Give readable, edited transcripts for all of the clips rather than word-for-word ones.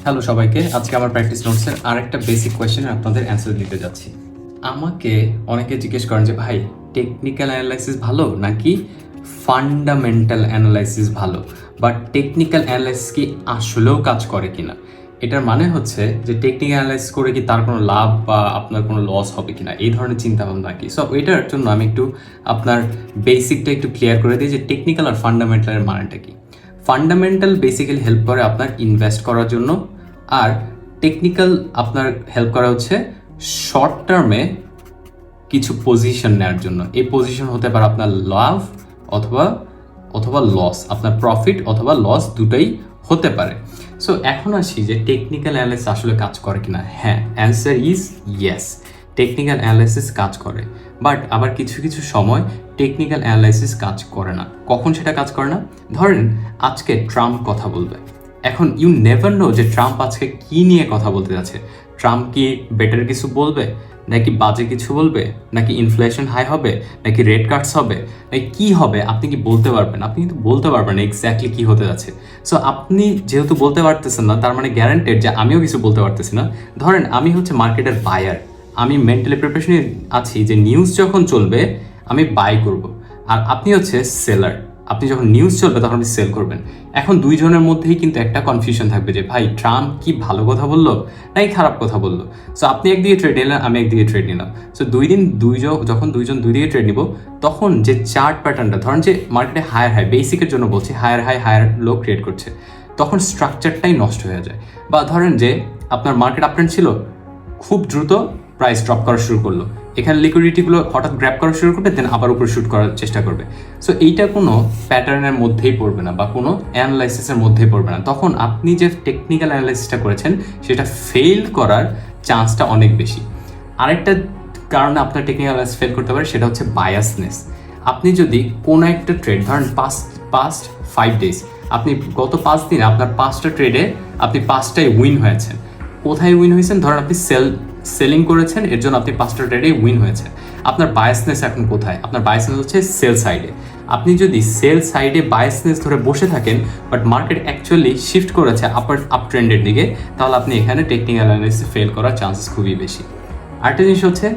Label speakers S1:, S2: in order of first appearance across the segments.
S1: Hello সবাইকে, আজকে আমার প্র্যাকটিস নোটসের আরেকটা বেসিক কোয়েশ্চেনের আপনাদের অ্যান্সার দিতে যাচ্ছি। আমাকে অনেকে জিজ্ঞেস করেন যে ভাই, টেকনিক্যাল অ্যানালাইসিস ভালো নাকি ফান্ডামেন্টাল অ্যানালাইসিস ভালো, বা টেকনিক্যাল অ্যানালাইসিস কি আসলেও কাজ করে কিনা। এটার মানে হচ্ছে যে টেকনিক্যাল অ্যানালাইসিস করে কি তার কোনো লাভ বা আপনার কোনো লস হবে কিনা, এই ধরনের চিন্তা ভাবনা কি। সো এটার জন্য আমি একটু আপনার বেসিকটা একটু ক্লিয়ার করে দিই যে টেকনিক্যাল আর ফান্ডামেন্টালের মানেটা কি। ফান্ডামেন্টাল বেসিক্যালি হেল্প করে আপনার ইনভেস্ট করার জন্য, আর টেকনিক্যাল আপনার হেল্প করা হচ্ছে শর্ট টার্মে কিছু পজিশন নেওয়ার জন্য। এই পজিশন হতে পারে আপনার লাভ অথবা অথবা লস, আপনার প্রফিট অথবা লস দুটাই হতে পারে। সো এখন আসি যে টেকনিক্যাল অ্যানালাইসিস আসলে কাজ করে কিনা। হ্যাঁ, answer is yes, technical analysis কাজ করে। বাট আবার কিছু কিছু সময় টেকনিক্যাল অ্যানালাইসিস কাজ করে না। কখন সেটা কাজ করে না? ধরেন আজকে ট্রাম্প কথা বলবে, এখন ইউ নেভার নো যে ট্রাম্প আজকে কি নিয়ে কথা বলতে যাচ্ছে। ট্রাম্প কি বেটার কিছু বলবে, নাকি বাজে কিছু বলবে, নাকি ইনফ্লেশন হাই হবে, নাকি রেট কাটস হবে, নাকি কি হবে, আপনি কি বলতে পারবেন? আপনি কিন্তু বলতে পারবেন না এক্স্যাক্টলি কি হতে যাচ্ছে। সো আপনি যেহেতু বলতে পারতেছেন না, তার মানে গ্যারান্টেড যে আমিও কিছু বলতে পারতেছি না। ধরেন আমি হচ্ছে মার্কেটের বায়ার, আমি মেন্টালি প্রিপারেশনে আছি যে নিউজ যখন চলবে আমি বাই করব, আর আপনি হচ্ছে সেলার, আপনি যখন নিউজ চলবে তখন আপনি সেল করবেন। এখন দুইজনের মধ্যেই কিন্তু একটা কনফিউশন থাকবে যে ভাই ট্রাম্প কি ভালো কথা বললো নাকি খারাপ কথা বললো। সো আপনি একদিকে ট্রেড নিলেন, আমি একদিকে ট্রেড নিলাম। সো যখন দুইজন দুই দিকে ট্রেড নিব, তখন যে চার্ট প্যাটার্নটা, ধরেন যে মার্কেটে হায়ার হাই, বেসিকের জন্য বলছি, higher high higher low create করছে, তখন স্ট্রাকচারটাই নষ্ট হয়ে যায়। বা ধরেন যে আপনার মার্কেট আপট্রেন্ড ছিল, খুব দ্রুত প্রাইস ড্রপ করা শুরু করলো, এখানে লিকুইডিটিগুলো হঠাৎ গ্র্যাব করা শুরু করবে, দেন আবার উপরে শুট করার চেষ্টা করবে। সো এইটা কোনো প্যাটার্নের মধ্যেই পড়বে না বা কোনো অ্যানালাইসিসের মধ্যেই পড়বে না। তখন আপনি যে টেকনিক্যাল অ্যানালাইসিসটা করেছেন সেটা ফেল করার চান্সটা অনেক বেশি। আরেকটা কারণে আপনার টেকনিক্যাল অ্যানালাইসিস ফেল করতে পারে, সেটা হচ্ছে বায়াসনেস। আপনি যদি কোনো একটা ট্রেড, ধরেন পাস্ট 5 ডেজ, আপনি গত 5 দিনে আপনার 5টা ট্রেডে আপনি 5টাই উইন হয়েছেন। কোথায় উইন হয়েছেন? ধরেন আপনি সেলিং করেছেন, এর জন্য আপনি 5টা ট্রেডে উইন হয়েছে। আপনার বায়াসনেস এখন কোথায়? আপনার বায়াসনেস হচ্ছে সেল সাইডে। আপনি যদি সেল সাইডে বায়াসনেস ধরে বসে থাকেন, বাট মার্কেট অ্যাকচুয়ালি শিফট করেছে আপ ট্রেন্ডের দিকে, তাহলে আপনি এখানে টেকনিক্যাল অ্যানালাইসিস ফেল করার চান্সেস খুবই বেশি। আরেকটা জিনিস হচ্ছে,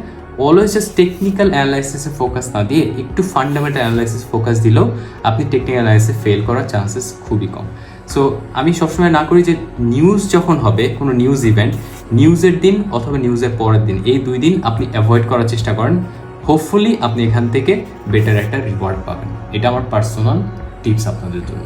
S1: অলওয়েজ জাস্ট টেকনিক্যাল অ্যানালাইসিসে ফোকাস না দিয়ে একটু ফান্ডামেন্টাল অ্যানালাইসিস ফোকাস দিলেও আপনি টেকনিক্যাল অ্যানালাইসিসে ফেল করার চান্সেস খুবই কম। সো আমি সবসময় না করি যে নিউজ যখন হবে, কোনো নিউজ ইভেন্ট, নিউজের দিন অথবা নিউজের পরের দিন, এই 2 দিন আপনি অ্যাভয়েড করার চেষ্টা করেন। হোপফুলি আপনি এখান থেকে বেটার একটা রিওয়ার্ড পাবেন। এটা আমার পার্সোনাল টিপস আপনাদের জন্য।